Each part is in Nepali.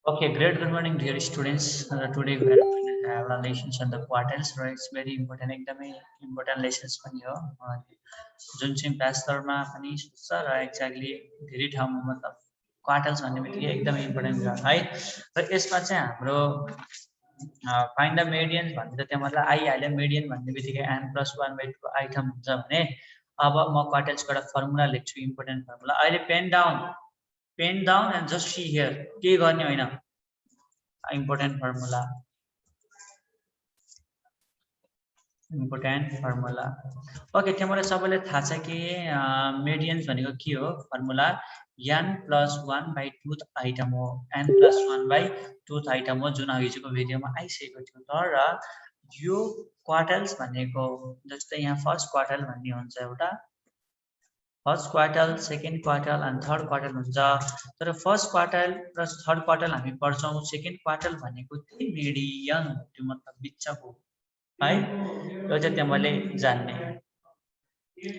Okay, great. Good morning, dear students. Today we are going to have a lessons on the quartils, right? It's very important. एकदमै important lessons पनि हो जुन चाहिँ ब्याचलरमा पनि छ र एक्ज्याक्टली धेरै ठाउँमा मतलब क्वार्टल्स भन्ने बित्तिकै एकदमै इम्पोर्टेन्ट छ है र यसमा चाहिँ हाम्रो फाइन्ड द मेडियन भन्ने त त्यहाँ मतलब आइहाल्यो मेडियन भन्ने बित्तिकै n+1/2 आइटम हुन्छ भने अब म क्वार्टल्सको एउटा फर्मुला लेख्छु इम्पोर्टेन्ट फर्मुला अहिले pen down and just see here के गर्ने होइन important formula ओके त्यहाँबाट सबैले थाहा छ कि मेडियन्स भनेको के हो फर्मुला n+1/2 आइटम हो n+1/2 आइटम हो जुन अघिजोको भिडियोमा आइसकेको थियो तर यो क्वार्टल्स भनेको जस्तै यहाँ फर्स्ट क्वार्टल भन्ने हुन्छ एउटा फर्स्ट क्वार्टल सेकेन्ड क्वार्टल अनि थर्ड क्वार्टल हुन्छ तर फर्स्ट क्वार्टल र थर्ड क्वार्टल हामी पढ्छौँ सेकेन्ड क्वार्टल भनेको त्यही मिडियन त्यो मतलब बिचको है यो चाहिँ त्यहाँ मैले जान्ने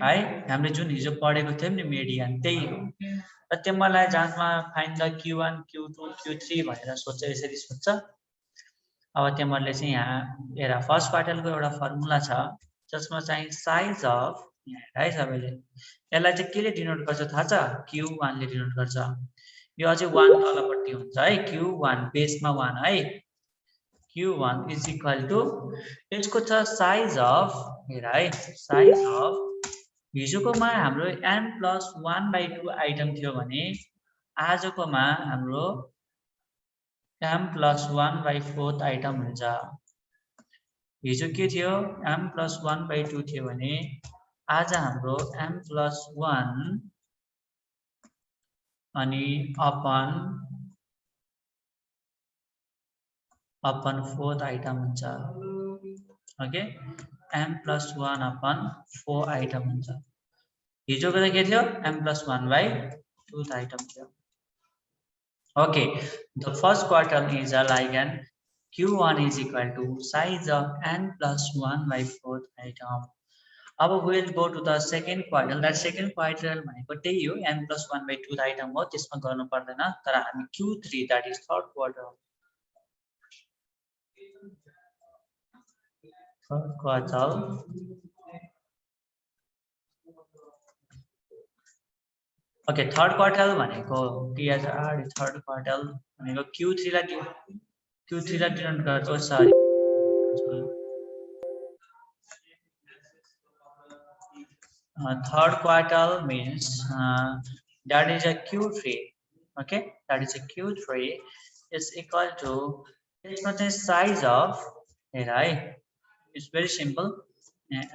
है हामीले जुन हिजो पढेको थियौँ नि मिडियन त्यही हो र त्यो मलाई जहाँमा find the Q1 Q2 Q3 भनेर सोध्छ यसरी सोध्छ अब त्यहाँ मैले चाहिँ यहाँ हेर फर्स्ट क्वार्टलको एउटा फर्मुला छ जसमा चाहिँ साइज अफ है सबैले यसलाई चाहिँ केले डिनोट गर्छ थाहा छ Q1 ले डिनोट गर्छ यो अझै 1 तलपट्टि हुन्छ है Q1 बेसमा 1 है Q1 इज इक्वल टु यसको छ साइज अफ हेर है साइज अफ हिजोकोमा हाम्रो n+1/2 आइटम थियो भने आजकोमा हाम्रो m+1/4 आइटम हुन्छ हिजो के थियो m+1/2 थियो भने आज हाम्रो m+1 अनि अपन 4th आइटम हुन्छ ओके m+1 अपन 4 आइटम हुन्छ हिजोको त के थियो m+1/2 आइटम थियो okay the first quarter is like an Q1 is equal to size of n+1/4 item अब we'll go to the second quartile that second quartile भनेको त्यही हो n+1/2 आइटम हो त्यसमा गर्नु पर्दैन तर हामी Q3 that is third quarter okay third quartile भनेको THR थर्ड क्वार्टल भनेको Q3 लाई डिनोट गर्छ sorry third quartile means that is a Q3 okay that is a Q3 is equal to यसमा चाहिँ size of हेर है it's very simple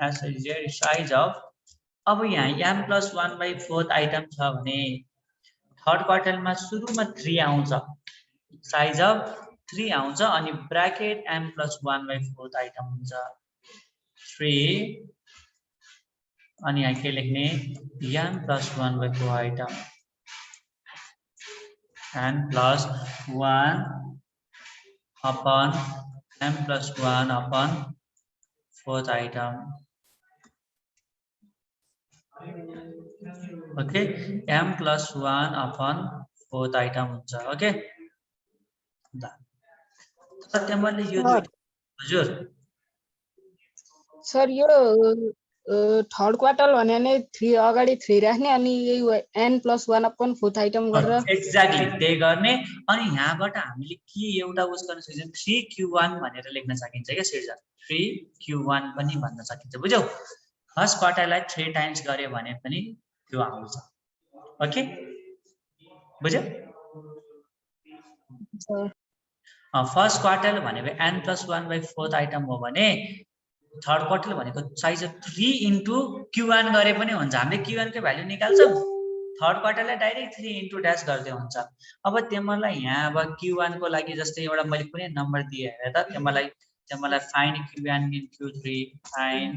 as is there size of अब यहाँ m+1/4 आइटम छ भने थर्ड क्वार्टलमा सुरुमा 3 आउँछ साइज अफ 3 आउँछ अनि ब्र्याकेट m+1/4 आइटम हुन्छ 3 अनि यहाँ के लेख्ने n+1/4 item n+1 upon m+1 upon 4th item okay m+1 upon 4th item हुन्छ ओके त्यहाँ मैले यो हजुर सर यो थर्ड क्वार्टर भने नै 3 अगाडि 3 राख्ने अनि यही n+1 अपन 4th आइटम गरेर एक्ज्याक्टली त्यही गर्ने अनि यहाँबाट हामीले के एउटा उस गर्न सकिन्छ 3Q1 भनेर लेख्न सकिन्छ के सिर्जना 3Q1 पनि भन्न सकिन्छ बुझ्यौ फर्स्ट क्वार्टरलाई 3 टाइम्स गरे भने पनि त्यो आउँछ ओके बुझ्यौ फर्स्ट क्वार्टर भनेको n+1/4 आइटम हो भने थर्ड क्वार्टर भनेको साइज 3 into Q1 गरे पनि हुन्छ हामीले Q1 को भ्यालु निकाल्छौं थर्ड क्वार्टरलाई डाइरेक्ट 3 into ड्यास गर्दै हुन्छ अब तिमीलाई यहाँ अब Q1 को लागि जस्तै एउटा मैले कुनै नम्बर दिए हेर त तिमीलाई find Q1 in Q3 find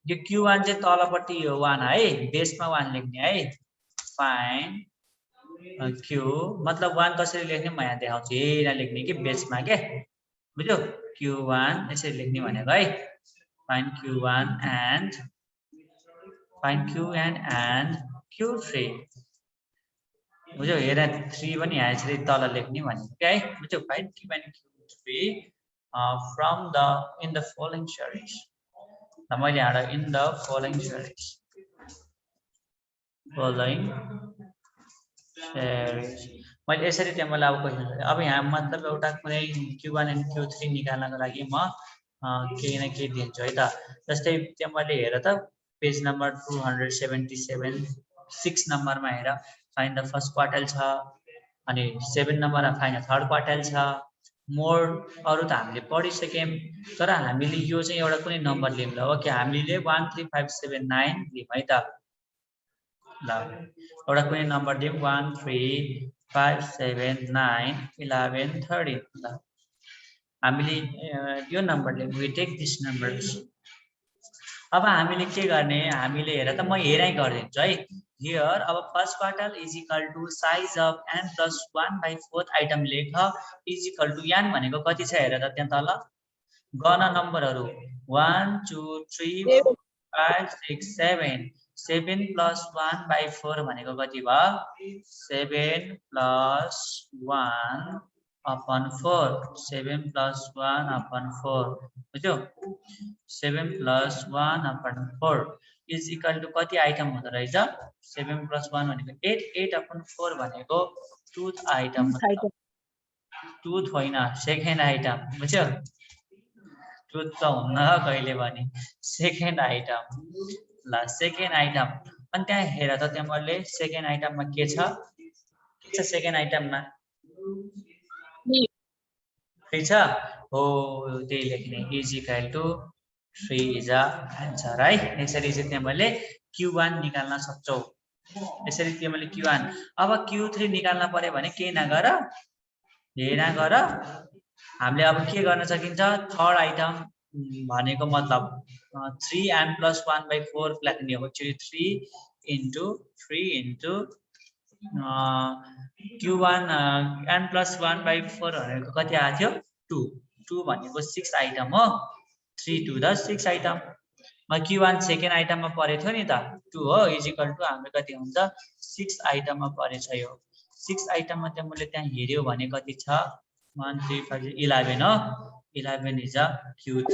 यो Q1 चाहिँ तलपट्टि यो 1 है बेसमा 1 लेख्ने है फाइन्ड Q मतलब 1 कसरी लेख्ने म यहाँ देखाउँछु यही लेख्ने कि बेसमा के बुझ्यौ Q1 यसरी लेख्ने भनेको है find Q1 and Q3 बुझ्यौ हेर 3 पनि यहाँ यसरी तल लेख्ने भनेको के है बुझ्यौ find Q and Q3 from the in the following series ल मैले यहाँ in the following series मैले यसरी त्यहाँ मलाई अब क्वेसन अब यहाँ मतलब एउटा कुनै Q1 and Q3 निकाल्नको लागि म केही न केही दिन्छु है त जस्तै त्यहाँ मैले हेर त पेज नम्बर 277 6 नम्बरमा हेर फाइन्ड द फर्स्ट क्वार्टाइल छ अनि 7 नम्बरमा फाइन्ड द थर्ड क्वार्टाइल छ मोर अरु त हामीले पढिसक्यौं तर हामीले यो चाहिँ एउटा कुनै नम्बर लियौं ल ओके हामीले 13579 लियौं है त ल एउटा कुनै नम्बर दियौं 13579 11 13 ल हामीले यो नम्बर लियौं वी टेक दिस नम्बर्स अब हामीले के गर्ने हामीले हेर त म हेरै गर्दिन्छु है हियर अब first quartile is equal to size of n + 1 / 4th item लेख इज इक्वल टु n भनेको कति छ हेर त त्यहाँ तल गण नम्बरहरू 1 2 3 4 5 6 7 7 + 1/4 भनेको कति भयो 7 + 1 upon 4 7 + 1 upon 4 बुझ्यौ 7 + 1 upon 4 इज इक्वल टु कति आइटम हुँदो रहेछ 7 + 1 भनेको 8 8 upon 4 भनेको टुथ आइटम टुथ होइन सेकेन्ड आइटम बुझ्यौ टुथ त हुन्न कहिले पनि सेकेन्ड आइटम ल सेकेन्ड आइटम अनि त्यहाँ हेर त त्यहाँ मैले सेकेन्ड आइटममा के छ सेकेन्ड आइटममा 3 छ हो त्यही लेख्ने is equal to 3 is a answer है यसरी चाहिँ त्यहाँ मैले Q1 निकाल्न सक्छौ यसरी त्यो मैले Q1 अब Q3 निकाल्न पर्यो भने के नगर हेर गर हामीले अब के गर्न सकिन्छ थर्ड आइटम भनेको मतलब 3n + 1/4 लेख्ने हो एक्चुअली 3 * 3 Q1 n + 1/4 भनेको कति आएको थियो 2 2 भनेको 6 आइटम हो 3 2 द 6 आइटम म Q1 सेकेन्ड आइटममा परेको थियो नि त 2 हो इज इक्वल टु हाम्रो कति हुन्छ 6 आइटममा परेछ यो 6 आइटममा चाहिँ मैले त्यहाँ हेर्यो भने कति छ 1 3 5 11 हो 11 इज अ Q3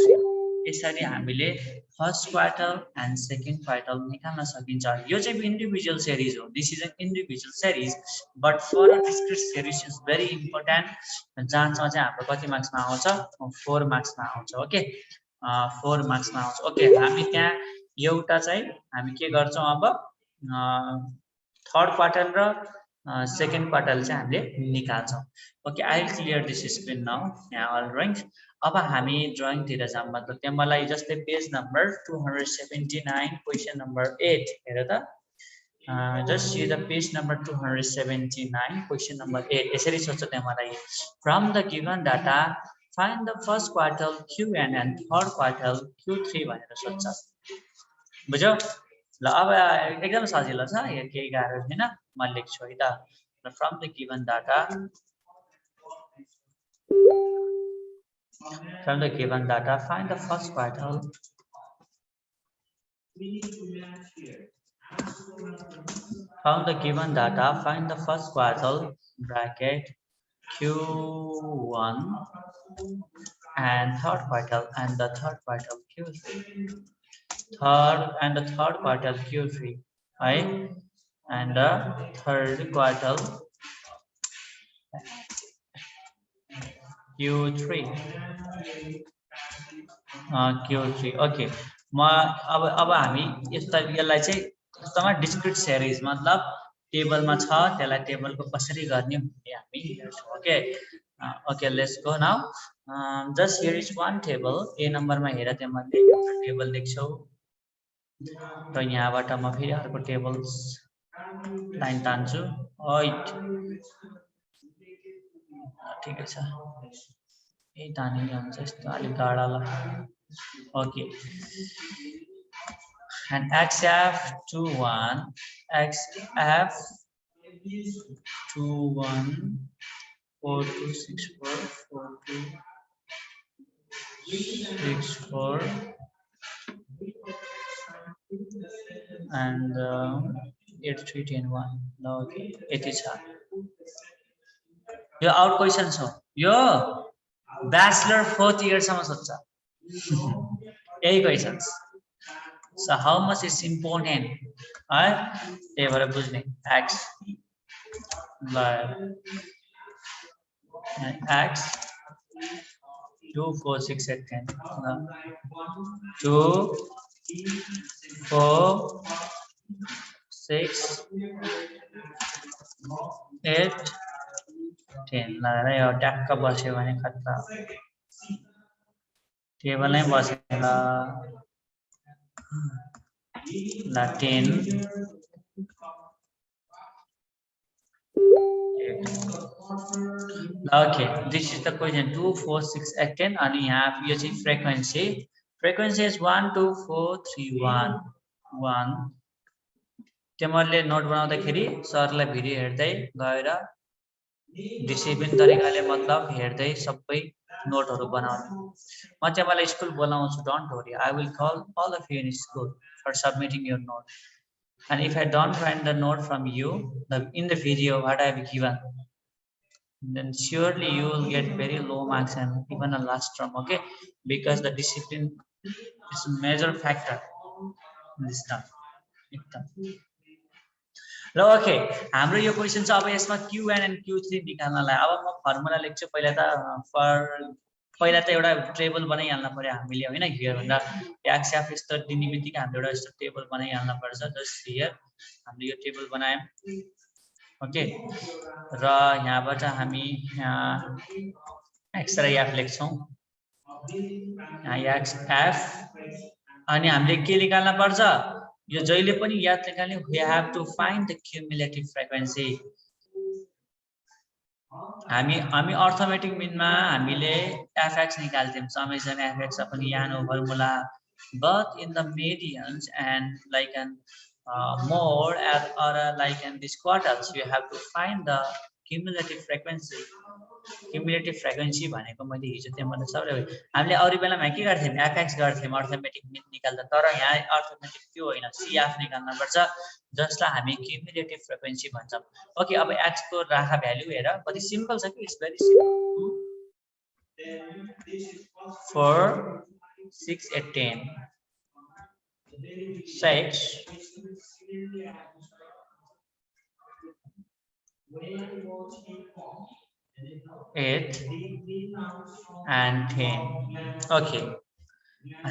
यसरी हामीले first quarter and second quarter निकाल्न सकिन्छ यो चाहिँ इन्डिभिजुअल सिरिज हो this is an individual series but for a discrete series is very important जहाँसम्म चाहिँ हाम्रो कति मार्क्समा आउँछ 4 मार्क्समा आउँछ ओके 4 मार्क्समा आउँछ ओके हामी त्यहाँ एउटा चाहिँ हामी के गर्छौँ अब थर्ड क्वार्टर र सेकेन्ड क्वार्टर चाहिँ हामीले निकाल्छौँ okay I will clear this screen now यहाँ अल ड्रइङ्स अब हामी ड्रइङतिर जाऊँ मतलब त्यहाँ मलाई जस्तै पेज नम्बर 279 क्वेसन नम्बर 8 हेर त just see the page number 279 question number 8 यसरी सोध्छ त्यहाँ मलाई from the given data find the first quartile Qn and third quartile Q3 भनेर सोध्छ बुझ्यौ ल अब एकदम सजिलो छ यो केही गाह्रो छैन म लेख्छु है त from the given data find the first quartile from the given data find the first quartile bracket Q1 and third quartile and the third quartile Q3 third quartile Q3 right and the third quartile Q3 Q3 okay म अब हामी यसलाई चाहिँ जस्तोमा डिस्क्रिट सिरिज मतलब टेबलमा छ त्यसलाई टेबलको कसरी गर्ने भन्ने हामी हेर्छौँ okay okay let's go now just here is one table A नम्बरमा हेर त्यहाँ मैले एउटा टेबल देख्छौ र यहाँबाट म फेरि अर्को टेबल लाइन तान्छु ओइट ठिकै छ यही तानिने हुन्छ यस्तो अलिक गाडा ल okay and XF21 XF21 4264 4264 and 8 3 10 1 ल ओके यति छ यो आउट क्वेशन छ यो ब्याचलर 4th इयर सम्म सोध्छ यही questions so how much is important है त्यही भएर बुझ्ने x ल x 2 4 6 8 10 2 4 6 8 10 ल यो ट्याक्क बस्यो भने खतरा टेबल नै बसेन ल 10 okay this is the question 2 4 6 8 10 and you have your frequency is 1 2 4 3 1 1 तिमीहरुले note बनाउँदाखेरि सरलाई भिडियो हेर्दै गएर डिसिप्लिन तरिकाले मतलब हेर्दै सबै नोटहरु बनाउनु म तिमीलाई स्कुल बोलाउँछु don't worry I will call all of you in school for submitting your note and if I don't find the note from you in the video what I have given then surely you will get very low marks and even a last term okay because the discipline is a major factor in this stuff ल ओके हाम्रो यो क्वेशन छ अब यसमा Q1 and Q3 निकाल्नलाई अब म फर्मुला लेख्छु पहिला त एउटा टेबल बनाइहाल्न पर्यो हामीले हैन हियर भन्दा x f स्तर दिने बित्तिकै हामीले एउटा यस्तो टेबल बनाइहाल्न पर्छ जस्ट हियर हामीले यो टेबल बनायौं ओके र यहाँबाट हामी x र f लेख्छौं यहाँ x f अनि हामीले के निकाल्न पर्छ यो जहिले पनि याद निकाल्ने we have to find the cumulative frequency हामी अर्थमेटिक मिनमा हामीले fx निकाल्थ्यौं summation fx अपन यहाँ formula but in the medians and like an mode or like in this quarters you have to find the cumulative frequency भनेको मैले हिजो त्यो मतलब सबैले हामीले अरु बेलामा के गर्थ्यौं fx गर्थ्यौं अर्थमेटिक मिन निकाल्दा तर यहाँ अर्थमेटिक त्यो हैन cf निकाल्न पर्छ जसलाई हामी क्युमुलेटिभ फ्रिक्वेन्सी भन्छौं ओके अब x को राखा भ्यालु हेर कति सिम्पल छ कि it's very simple 4 6 8 10 6 8 and 10 okay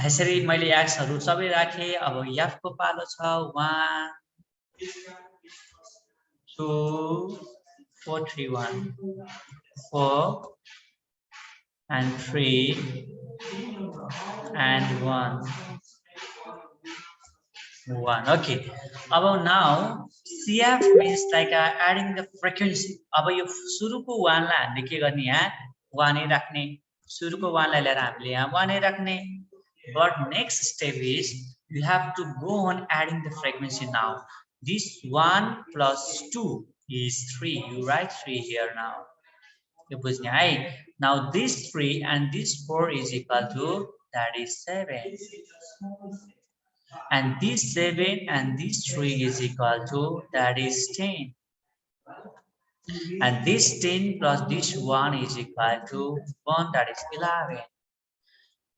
यसरी मैले x हरु सबै राखे अब f को पालो छ 1 2 4 3 1 4 and 3 and 1 okay अब now CF means like adding the frequency अब यो सुरुको 1 लाई हामीले के गर्ने यहाँ 1 नै राख्ने सुरुको 1 लाई लिएर हामीले यहाँ 1 नै राख्ने but next step is you have to go on adding the frequency now this 1 plus 2 is 3 you write 3 here now you बुझ्ने है now this 3 and this 4 is equal to that is 7 and this 7 and this 3 is equal to that is 10 and this 10 plus this 1 is equal to 1 that is 11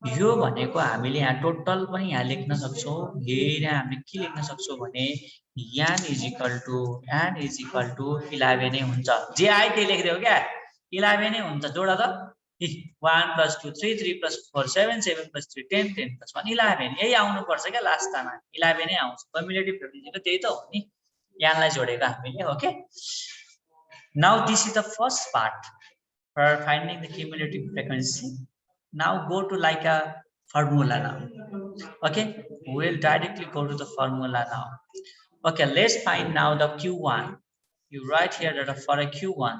यो भनेको हामीले यहाँ टोटल पनि यहाँ लेख्न सक्छौं हेर हामीले के लेख्न सक्छौं भने n is equal to 11 नै हुन्छ जे आए त्यही लेख्दियौ क्या 11 नै हुन्छ जोडा त 1 plus 2 3 3 plus 4 7 7 plus 3 10 10 plus 1 11 यही आउनु पर्छ के लास्टमा 11 नै आउँछ कम्युलेटिभ फ्रिक्वेन्सी को त्यही त हो नि यहाँलाई जोडेको हामीले okay now this is the first part for finding the cumulative frequency now go to like a formula now okay we'll directly go to the formula now okay let's find now the q1 you write here that for a q1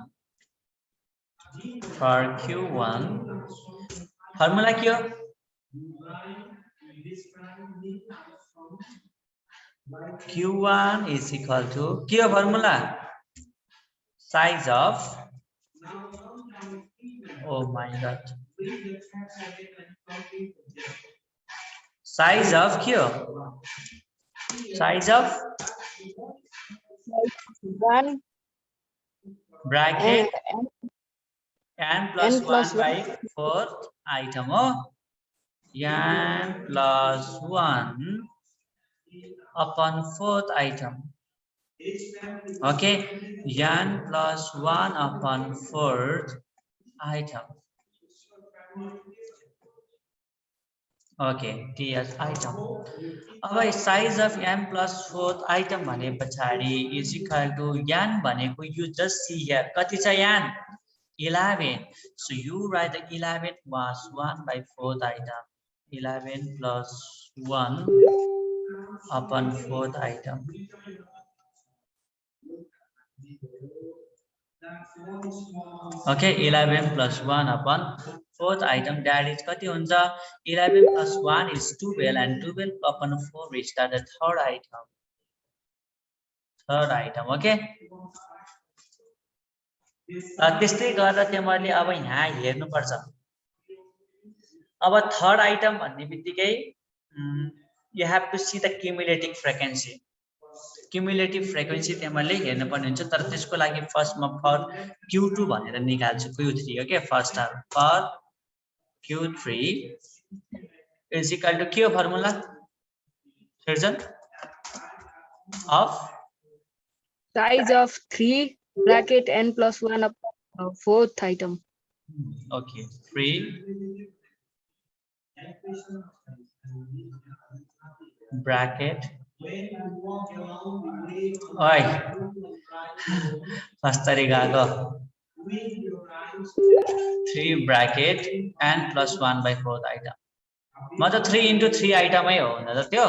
formula क्या q1 is equal to क्या formula size of oh my god size of क्या size of 1 bracket n plus n plus 1 by 4th item हो n plus 1 upon 4th item. Okay, n plus 1 upon 4th item. Okay, ts item. अब size of n plus 4th item भने पछाडी is equal to n भनेको you just see here कति छ n 11. So you write the 11 plus 1 by 4th item. 11 plus 1 upon 4th item. Okay, 11 plus 1 upon 4th item, that is kati huncha 11 plus 1 is 12 and 12 upon 4 is the third item. Okay. त्यस्तै गरेर तिमीहरुले अब यहाँ हेर्नु पर्छ अब थर्ड आइटम भन्ने बित्तिकै you have to see the cumulative frequency. Cumulative frequency तिमीहरुले हेर्नु पर्ने हुन्छ तर त्यसको लागि फर्स्ट म फर q2 भनेर निकाल्छु q3 okay first term for q3 is equal to के फर्मुला सर्जन of size of 3 bracket n plus 1 upon 4th item. Okay, 3 bracket oi first तरिका go 3 bracket n plus 1 by 4th item. म त 3 into 3 item है हो न त त्यो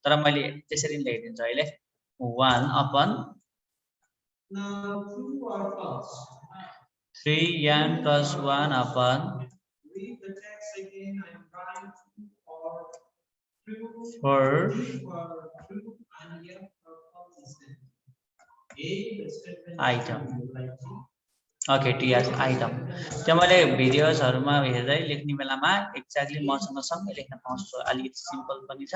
तर मैले त्यसरी लेखिदिन्छु अहिले 1 upon 3n plus 1 upon 4 item. Okay, ts item. तिमीले भिडियोजहरुमा हेर्दै लेख्ने बेलामा एक्ज्याक्टली मसँग सँगै लेख्न पाउँछौ अलिकति सिम्पल पनि छ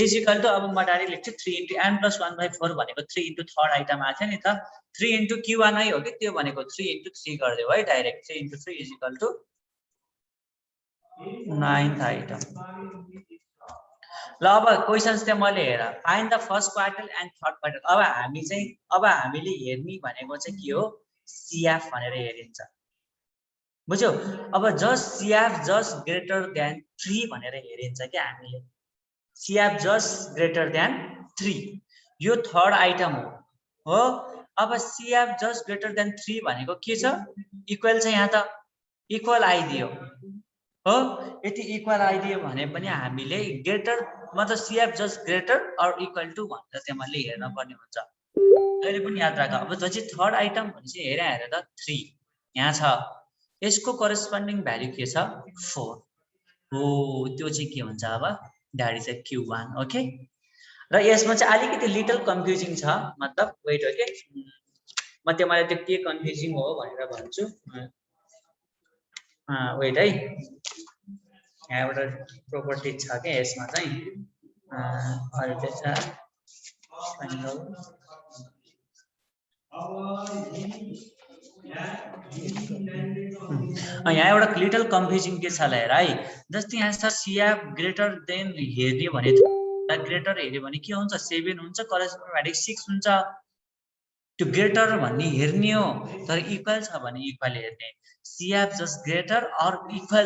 इज इक्वल टु अब म डाइरेक्ट लेख्छु 3 into n plus 1 by 4 भनेको 3 into थर्ड आइटम आथ्यो नि त 3 into q1 है हो के त्यो भनेको 3 into 3 गर्दियौ है direct 3 into 3 is equal to 9th item. ल अब क्वेशन्स चाहिँ मैले हेर find the first quarter and third quarter अब हामीले हेर्ने भनेको चाहिँ के हो CF भनेर हेरिन्छ बुझ्यौ अब just CF just greater than 3 भनेर हेरिन्छ के हामीले CF जस्ट ग्रेटर देन 3 यो थर्ड आइटम हो अब CF जस्ट ग्रेटर देन 3 भनेको के छ इक्वल छ यहाँ त इक्वल आइदियो हो यति इक्वल आइदियो भने पनि हामीले ग्रेटर मतलब CF just greater or equal to भनेर तिमीले हेर्न पर्ने हुन्छ अहिले पनि याद राख अब जति थर्ड आइटम भनेपछि हेर त 3 यहाँ छ यसको करेस्पोन्डिङ भ्यालु के छ 4 हो त्यो चाहिँ के हुन्छ अब that is a q1 okay र यसमा चाहिँ अलिकति लिटल कन्फ्युजिङ छ मतलब वेट ओके म तिमीलाई त्यो के कन्फ्युजिङ हो भनेर भन्छु वेट है यहाँ एउटा प्रोपर्टी छ के यसमा चाहिँ अरु चाहिँ छ यहाँ एउटा लिटल कन्फ्युजिङ के छ ल हेर है जस्तै यहाँ छ CF ग्रेटर देन हेर्ने भने ग्रेटर हेर्यो भने के हुन्छ 7 हुन्छ करेस्पोन्डिङ भ्यालु 6 हुन्छ त्यो ग्रेटर भन्ने हेर्ने हो तर इक्वल छ भने इक्वल हेर्ने CF just greater or equal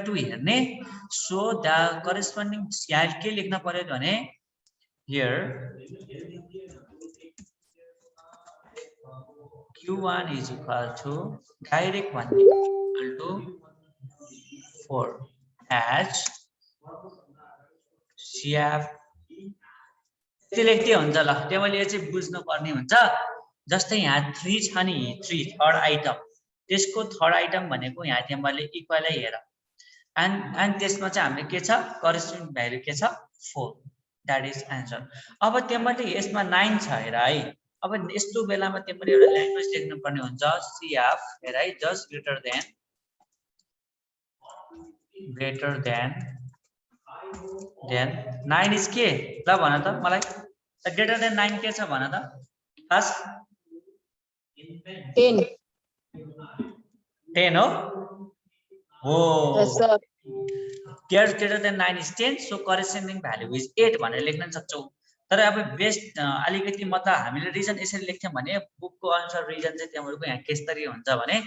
to हेर्ने सो द करेस्पोन्डिङ यहाँ के लेख्न पर्यो भने here q1 is equal to direct one equal to 4 as CF लेख्दै हुन्छ ल तिमीले यो चाहिँ बुझ्नु पर्ने हुन्छ जस्तै यहाँ 3 छ नि 3 थर्ड आइटम त्यसको थर्ड आइटम भनेको यहाँ तिमीले इक्वलै हेर एन्ड त्यसमा चाहिँ हामीले के छ करेस्पोन्डिङ भ्यालु के छ 4 दैट इज आन्सर अब तिमीले यसमा 9 छ हेर है अब यस्तो बेलामा तिमीले एउटा ल्याङ्ग्वेज लेख्नु पर्ने हुन्छ CF हेर है जस्ट ग्रेटर देन 9 इज के ल भन त मलाई त ग्रेटर देन 9 के छ भन त फर्स्ट 10 10 हो हो yes sir greater than 9 is 10 so corresponding value is 8 भनेर लेख्न सक्छौ तर अब बेस्ट अलिकति म त हामीले रिजन यसरी लेख्थ्यौं भने बुकको अनुसार रिजन चाहिँ तिम्रो यहाँ केसरी हुन्छ भने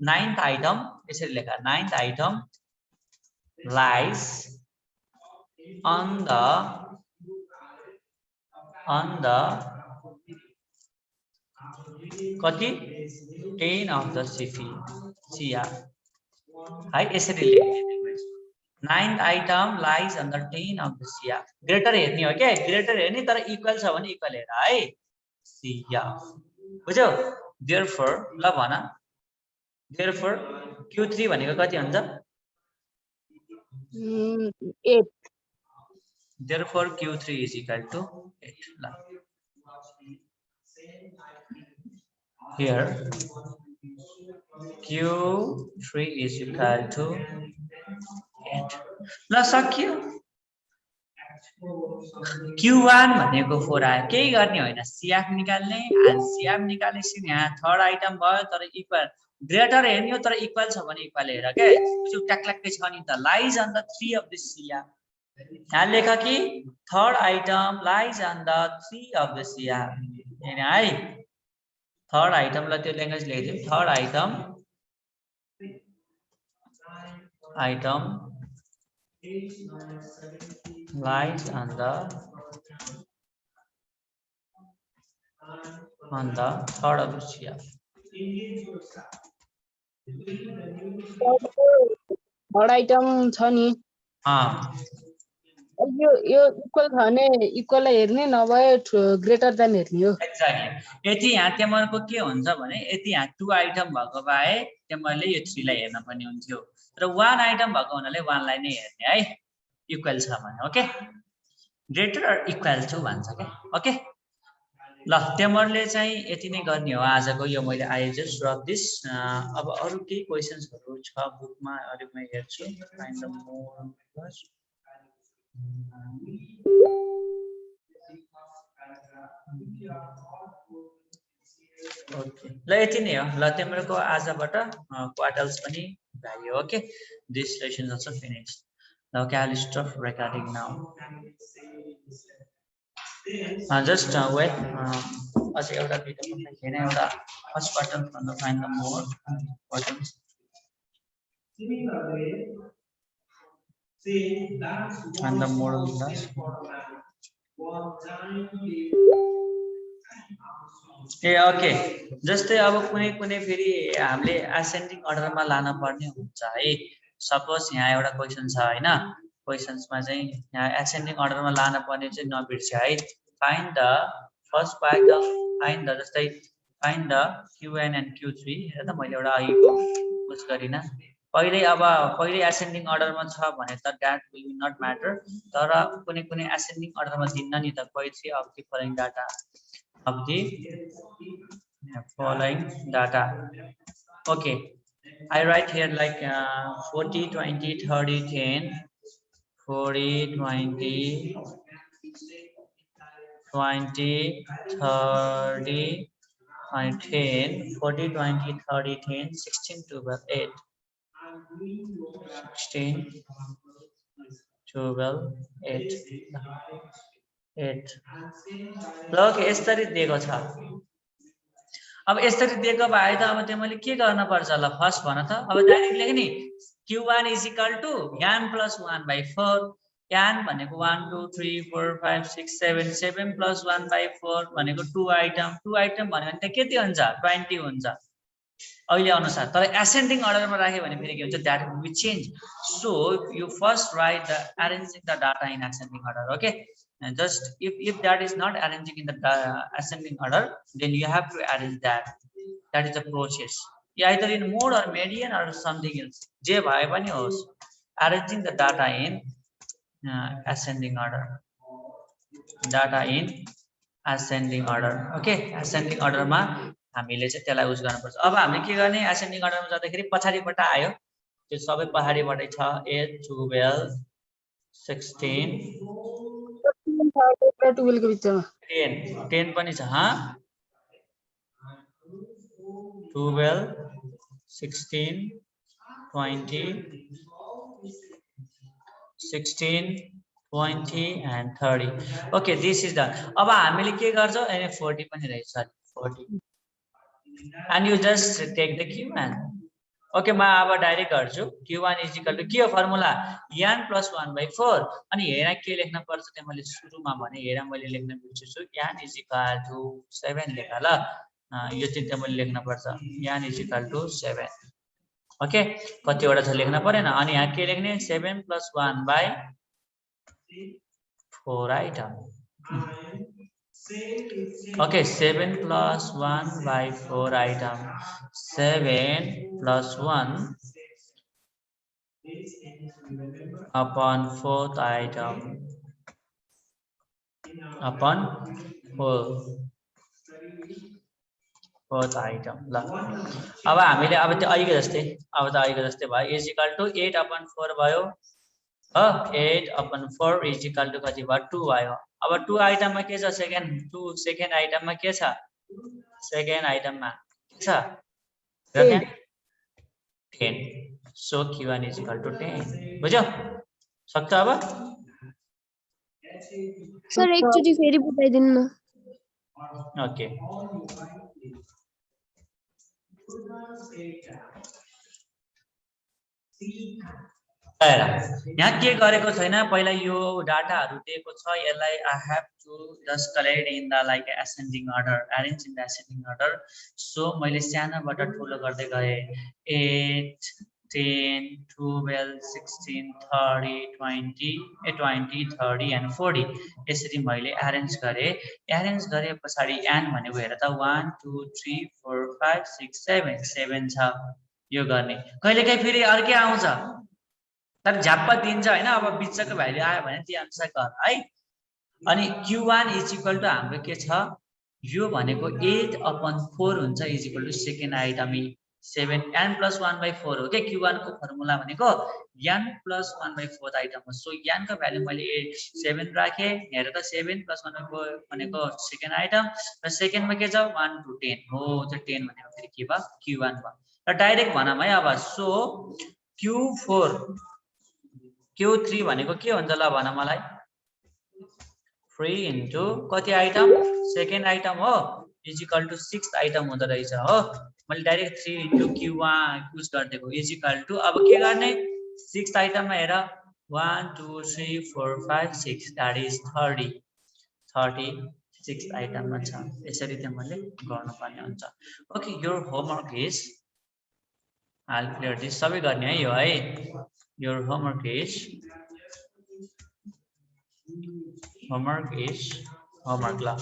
9th आइटम यसरी लेखा 9th item lies on the कति 10 of the CR है यसरी लेख्ने 9th item lies on the 10 of the CR greater हेर्ने हो के ग्रेटर हेर्ने तर इक्वल छ भने इक्वल हेर है CR बुझ्यौ therefore ल भन therefore Q3 भनेको कति हुन्छ 8 therefore Q3 is equal to 8 ल here Q3 is equal to 8 ल सक्यो Q1 भनेको 4 आयो केही गर्ने होइन CF निकाल्ने and CF निकालेपछि यहाँ थर्ड आइटम भयो तर इक्वल ग्रेटर हेर्ने हो तर इक्वल छ भने इक्वल हेर के त्यो ट्याक्लक्कै छ नि त lies on the 3 of the CR यहाँ लेख कि third item lies on the 3 of the CR हैन है थर्ड आइटम ल त्यो ल्याङ्ग्वेज लेख्दियौ third item lies on the third of the CR third item छ नि यो इक्वल छ भने इक्वल हेर्ने नभए ग्रेटर देन हेर्ने हो एक्ज्याक्टली यति यहाँ त्यमरको के हुन्छ भने यति यहाँ 2 आइटम भएको भए त्यमरले यो 3 लाई हेर्न पनि हुन्थ्यो तर 1 आइटम भएको हुनाले 1 लाई नै हेर्ने है इक्वल छ भने okay greater or equal to भन्छ के ओके ल त्यमरले चाहिँ यति नै गर्ने हो आजको यो मैले आई जस्ट रब दिस अब अरु केही क्वेशन्सहरु छ बुकमा अरु म हेर्छु find the more plus okay ल यति नै हो ल तिम्रो आजबाट क्वार्टल्स पनि भयो okay this session also finished now can I stop recording now just wait अझै एउटा भिडियो पनि हैन एउटा फर्स्ट क्वार्टर भन्दा find the more quartiles and the model class okay जस्तै अब कुनै कुनै फेरि हामीले असेन्डिङ अर्डरमा लान पर्ने हुन्छ है सपोज यहाँ एउटा क्वेशन छ हैन क्वेशन्समा चाहिँ यहाँ असेन्डिङ अर्डरमा लान पर्ने चाहिँ नबिर्स है find the first part of find the जस्तै find the Q1 and Q3 हेर त मैले एउटा आएको पुश गरिन पहिले असेन्डिङ अर्डरमा छ भने त दैट विल नट म्याटर तर कुनै कुनै असेन्डिङ अर्डरमा दिन्न नि त query of the following data of the following data okay I write here like 40 20 30 10 40 20 20 30 and 10 40 20 30 10 16 12 8 16 12 8 8 ल ओके यसरी दिएको छ अब यसरी दिएको भए त अब तिमीले के गर्न पर्छ ल फर्स्ट भन त अब डाइरेक्ट लेख्ने Q1 is equal to n plus 1 by 4 n भनेको 1 2 3 4 5 6 7 7 plus 1 by 4 भनेको 2 आइटम भन्यो भने त कति हुन्छ 20 हुन्छ अहिले अनुसार तर असेन्डिङ अर्डरमा राख्यो भने फेरि के हुन्छ that will be change so you first right the arranging the data in ascending order okay and just if that is not arranging in the ascending order then you have to arrange that is the process either in mode or median or something else je bhaye pani hoस् arranging the data in ascending order okay ascending order मा हामीले चाहिँ त्यसलाई युज गर्न पर्छ अब हामीले के गर्ने ascending order मा जाँदाखेरि पछाडीबाट आयो त्यो सबै पछाडीबाटै छ 8 12 16 12 को बिचमा 10 पनि छ 12 16 20 16 20 and 30 okay this is done अब हामीले के गर्छौं अनि 40 पनि रहेछ 40 and you just take the q1 okay म अब डाइरेक्ट गर्छु q1 is equal to के हो फर्मुला n plus 1/4 अनि हेर के लेख्न पर्छ त मैले सुरुमा भने हेर मैले लेख्न बिर्सेछु n is equal to 7 लेख ल यो चाहिँ त मैले लेख्न पर्छ n is equal to 7 okay कतिवटा छ लेख्न परेन अनि यहाँ के लेख्ने 7 plus 1/4 item okay 7 plus 1/4 item 7 plus 1 upon 4th item upon 4th item ल अब हामीले अब त्यो अहिले जस्तै अब त अहिले जस्तै भयो is equal to 8 upon 4 भयो 8 upon 4 is equal to कति भयो 2 आयो अब 2 आइटम मा के छ सेकेन्ड आइटम मा के छ सेकेन्ड आइटम मा के छ 10 so q1 is equal to 10 बुझ्यौ सक्छ अब सर एकचोटी फेरि बताइदिनु न ओके यहाँ के गरेको छैन पहिला यो डाटाहरु दिएको छ यसलाई I have to just collect in the like ascending order arrange in the ascending order so मैले सानोबाट ठुलो गर्दै गए 8 10 12 16 30 20 30 and 40 यसरी मैले अरेन्ज गरे पछाडी n भनेको हेर त 1 2 3 4 5 6 7 छ यो गर्ने कहिलेकाहीँ फेरि अर्कै आउँछ तर झ्याप्पा दिन्छ हैन अब बिचको भ्यालु आयो भने त्यो अनुसार गर है अनि q1 इज इक्वल टु हाम्रो के छ यो भनेको 8 upon 4 हुन्छ is equal to second item 7 n plus 1/4 हो के q1 को फर्मुला भनेको n plus 1/4 आइटम हो सो n को भ्यालु मैले 7 राखे हेर त 7 plus 1/4 भनेको सेकेन्ड आइटम र सेकेन्डमा के छ 1 to 10 हो त्यो 10 भनेको फेरि के भयो q1 भयो र डाइरेक्ट भनम है अब सो q4 q3 भनेको के हुन्छ ल भन मलाई 3 into कति आइटम सेकेन्ड आइटम हो is equal to 6th item हुँदै रहेछ हो मैले डाइरेक्ट 3 into q1 युज गर्दिएको इज इक्वल टु अब के गर्ने 6th आइटममा हेर 1 2 3 4 5 6 दैट इज 36th आइटममा छ यसरी चाहिँ मैले गर्नुपर्ने हुन्छ okay your homework is I'll clear this सबै गर्ने है यो है your homework is homework la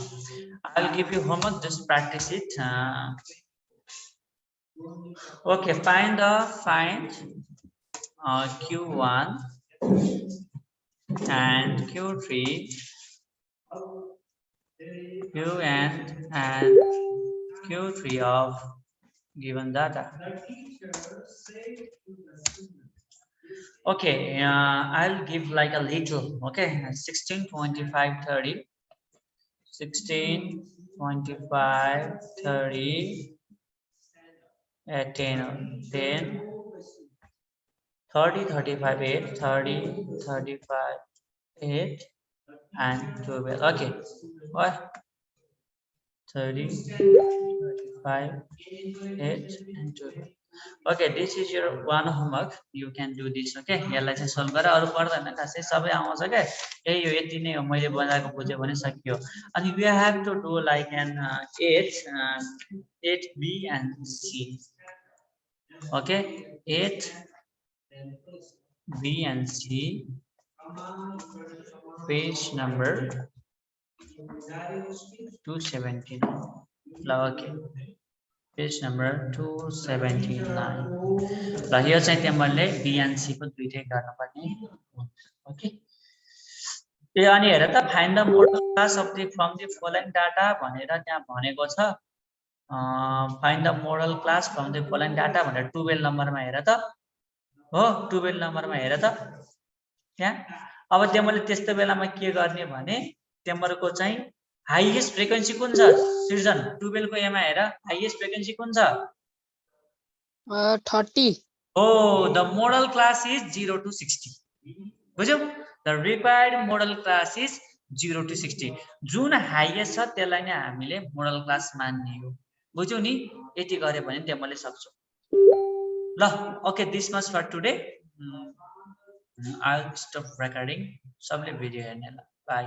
I'll give you homework just practice it okay find q1 and q3 q1 and q3 of given data okay I'll give like a little okay 16 25 30 16 25 30 10 30 35 8 30 35 8 and 12 okay what 30 35 8 and 12 okay this is your one homework you can do this okay यसलाई चाहिँ सल्भ गर अरु पर्दैन खासै सबै आउँछ के यही यो यति नै हो मैले बनाएको बुझ्यो भने सकियो अनि we have to do like an 8b and c okay 8b and c page number 279 okay page number 279 ल यो चाहिँ तिमीले BNC को दुईटै गर्न पर्ने ओके ए अनि हेर त find the model class of the from the following data भनेर त्यहाँ भनेको छ find the model class from the following data भनेर 12 नम्बरमा हेर त हो 12 नम्बरमा हेर त त्यहाँ अब तिमीले त्यस्तो बेलामा के गर्ने भने तिम्रो चाहिँ हाइएस्ट फ्रिक्वेन्सी कुन छ सृजन 12 को एमा हेर हाइएस्ट फ्रिक्वेन्सी कुन छ 30 Oh, the modal class is 0 to 60. बुझ्यौ? The required modal class is 0 to 60. जुन हाइएस्ट छ त्यसलाई नै हामीले मोडल क्लास मान्ने हो बुझ्यौ नि यति गरे भने तिमीले सक्छौ ल okay this much for today I'll stop recording सबले भिडियो हेर्ने ल बाइ